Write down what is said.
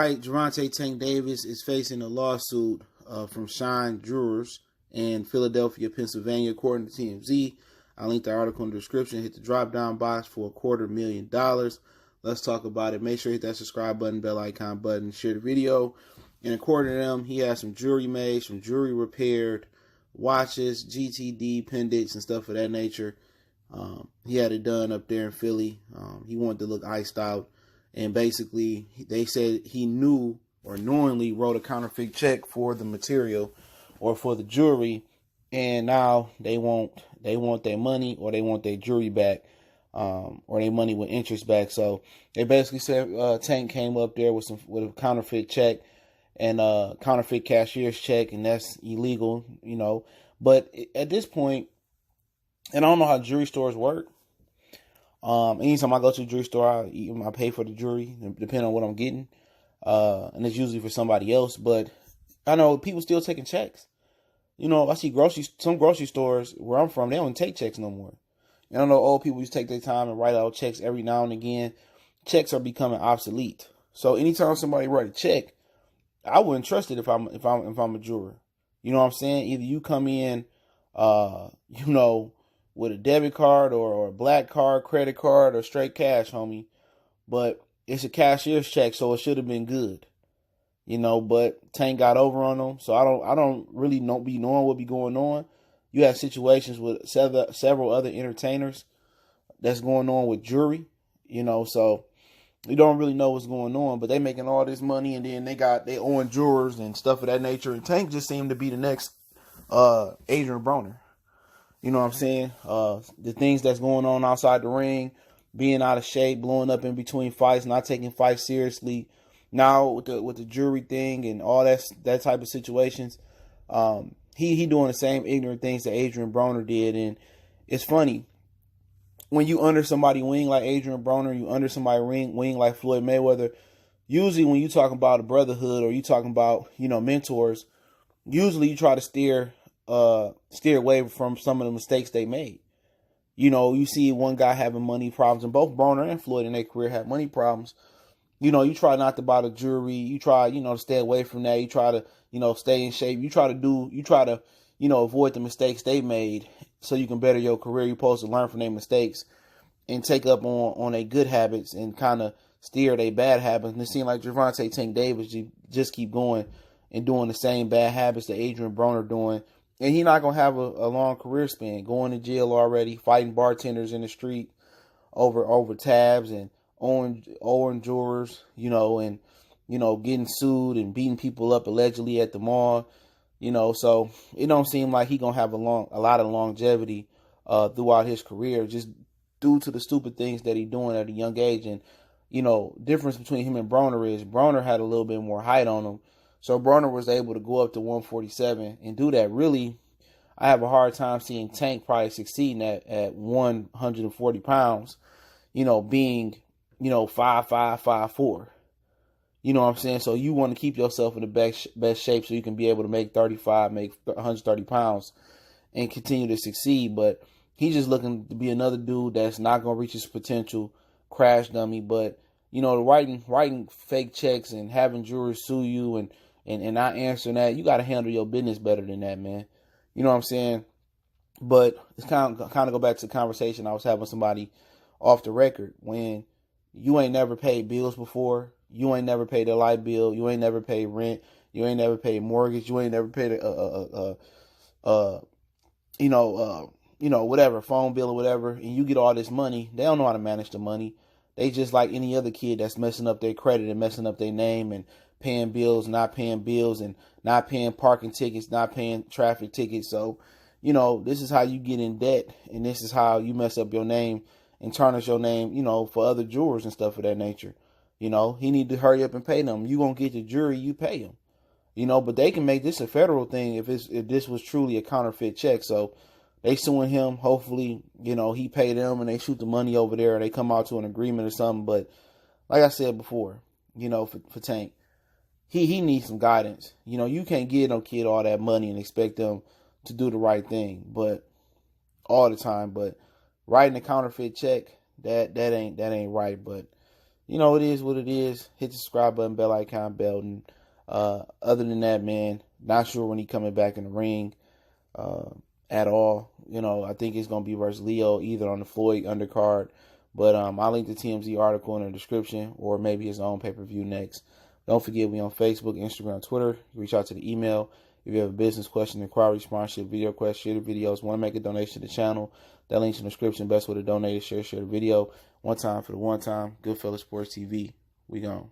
right, Gervonta Tank Davis is facing a lawsuit from Shine Jewelers in Philadelphia, Pennsylvania, according to TMZ. I'll link the article in the description. Hit the drop-down box for $250,000. Let's talk about it. Make sure you hit that subscribe button, bell icon button, share the video. And according to them, he has some jewelry made, some jewelry repaired, watches, GTD, pendants, and stuff of that nature. He had it done up there in Philly. He wanted to look iced out. And basically, they said he knew or knowingly wrote a counterfeit check for the material or for the jewelry. And now they want their money, or they want their jewelry back, or their money with interest back. So they basically said Tank came up there with a counterfeit check and counterfeit cashier's check, and that's illegal, you know. But at this point, and I don't know how jewelry stores work. Anytime I go to a jewelry store, I pay for the jewelry, depending on what I'm getting. And it's usually for somebody else. But I know people still taking checks. You know, I see some grocery stores where I'm from, they don't take checks no more. I don't know, old people used to take their time and write out checks every now and again. Checks are becoming obsolete. So anytime somebody write a check, I wouldn't trust it if I'm a jeweler. You know what I'm saying? Either you come in, you know, with a debit card or a black card, credit card, or straight cash, homie. But it's a cashier's check, so it should have been good. You know, but Tank got over on them, so I don't really be knowing what be going on. You have situations with several other entertainers that's going on with jewelry, you know, so you don't really know what's going on, but they making all this money, and then they own jewelers and stuff of that nature. And Tank just seemed to be the next Adrian Broner. You know what I'm saying? The things that's going on outside the ring, being out of shape, blowing up in between fights, not taking fights seriously. Now with the jewelry thing and all that type of situations, he doing the same ignorant things that Adrian Broner did. And it's funny, when you under somebody wing like Adrian Broner, you under somebody wing like Floyd Mayweather, usually when you talking about a brotherhood or you talking about, you know, mentors, usually you try to steer away from some of the mistakes they made. You know, you see one guy having money problems, and both Broner and Floyd in their career had money problems. You know, you try not to buy the jewelry. You try, you know, to stay away from that. You try to, you know, stay in shape. You try to, you know, avoid the mistakes they made so you can better your career. You're supposed to learn from their mistakes and take up on their good habits and kind of steer their bad habits. And it seems like Gervonta Tank Davis just keep going and doing the same bad habits that Adrian Broner doing. And he's not going to have a long career span, going to jail already, fighting bartenders in the street over tabs, and owing jewelers, you know, and, you know, getting sued and beating people up allegedly at the mall, you know. So it don't seem like he going to have a lot of longevity throughout his career, just due to the stupid things that he doing at a young age. And, you know, difference between him and Broner is Broner had a little bit more height on him. So Broner was able to go up to 147 and do that. Really, I have a hard time seeing Tank probably succeeding at 140 pounds, you know, being, you know, 5'5", 5'4". You know what I'm saying? So you want to keep yourself in the best shape so you can be able to make 130 pounds and continue to succeed. But he's just looking to be another dude that's not going to reach his potential, crash dummy. But, you know, writing fake checks and having jurors sue you and not answering that, you got to handle your business better than that, man. You know what I'm saying? But it's kind of go back to the conversation I was having with somebody off the record. When you ain't never paid bills before, you ain't never paid a light bill, you ain't never paid rent, you ain't never paid mortgage, you ain't never paid whatever, phone bill or whatever, and you get all this money, they don't know how to manage the money. They just like any other kid that's messing up their credit and messing up their name and paying bills, not paying bills, and not paying parking tickets, not paying traffic tickets. So, you know, this is how you get in debt, and this is how you mess up your name and tarnish your name, you know, for other jurors and stuff of that nature. You know, he need to hurry up and pay them. You gonna get the jury, you pay them. You know, but they can make this a federal thing if this was truly a counterfeit check. So they suing him. Hopefully, you know, he pay them and they shoot the money over there, or they come out to an agreement or something. But like I said before, you know, for Tank, he needs some guidance. You know, you can't give no kid all that money and expect them to do the right thing, but all the time. But writing a counterfeit check, that ain't right. But it is what it is. Hit the subscribe button, bell icon, bell. And other than that, man, not sure when he coming back in the ring at all. I think it's going to be versus Leo, either on the Floyd undercard. But I'll link the TMZ article in the description, or maybe his own pay-per-view next. Don't forget, we on Facebook, Instagram, Twitter. Reach out to the email. If you have a business question, inquiry, sponsorship, video request, share the videos, want to make a donation to the channel, that link's in the description. Best way to donate is share the video. One time for the one time. Goodfellas Sports TV. We gone.